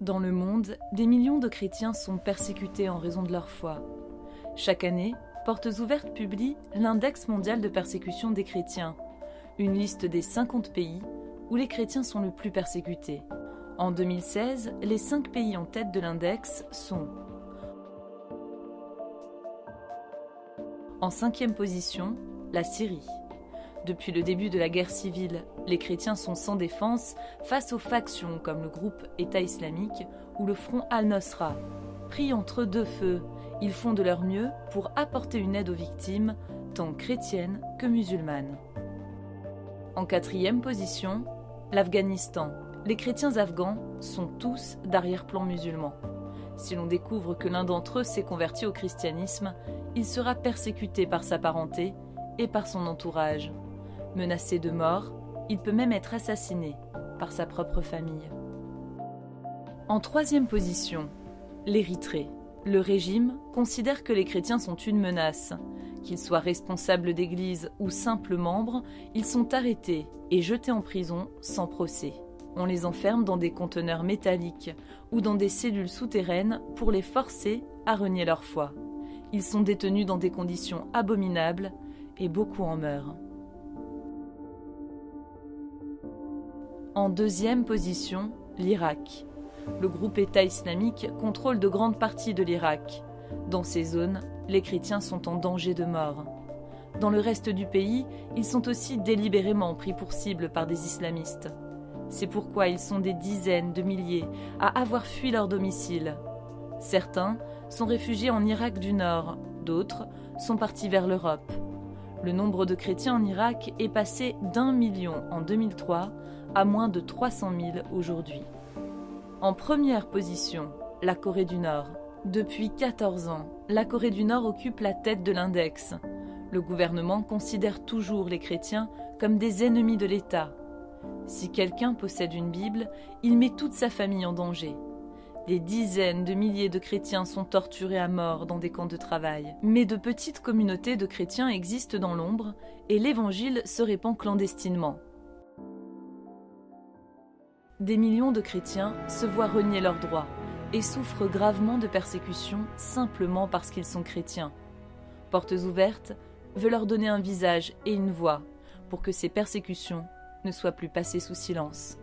Dans le monde, des millions de chrétiens sont persécutés en raison de leur foi. Chaque année, Portes Ouvertes publie l'Index mondial de persécution des chrétiens, une liste des 50 pays où les chrétiens sont le plus persécutés. En 2016, les 5 pays en tête de l'index sont: en 5e position, la Syrie. Depuis le début de la guerre civile, les chrétiens sont sans défense face aux factions comme le groupe État islamique ou le front Al-Nosra. Pris entre deux feux, ils font de leur mieux pour apporter une aide aux victimes, tant chrétiennes que musulmanes. En 4e position, l'Afghanistan. Les chrétiens afghans sont tous d'arrière-plan musulman. Si l'on découvre que l'un d'entre eux s'est converti au christianisme, il sera persécuté par sa parenté et par son entourage. Menacé de mort, il peut même être assassiné par sa propre famille. En 3e position, l'Érythrée. Le régime considère que les chrétiens sont une menace. Qu'ils soient responsables d'église ou simples membres, ils sont arrêtés et jetés en prison sans procès. On les enferme dans des conteneurs métalliques ou dans des cellules souterraines pour les forcer à renier leur foi. Ils sont détenus dans des conditions abominables et beaucoup en meurent. En 2e position, l'Irak. Le groupe État islamique contrôle de grandes parties de l'Irak. Dans ces zones, les chrétiens sont en danger de mort. Dans le reste du pays, ils sont aussi délibérément pris pour cible par des islamistes. C'est pourquoi ils sont des dizaines de milliers à avoir fui leur domicile. Certains sont réfugiés en Irak du Nord, d'autres sont partis vers l'Europe. Le nombre de chrétiens en Irak est passé d'1 million en 2003 à moins de 300 000 aujourd'hui. En première position, la Corée du Nord. Depuis 14 ans, la Corée du Nord occupe la tête de l'index. Le gouvernement considère toujours les chrétiens comme des ennemis de l'État. Si quelqu'un possède une Bible, il met toute sa famille en danger. Des dizaines de milliers de chrétiens sont torturés à mort dans des camps de travail. Mais de petites communautés de chrétiens existent dans l'ombre et l'évangile se répand clandestinement. Des millions de chrétiens se voient renier leurs droits et souffrent gravement de persécutions simplement parce qu'ils sont chrétiens. Portes Ouvertes veut leur donner un visage et une voix pour que ces persécutions ne soient plus passées sous silence.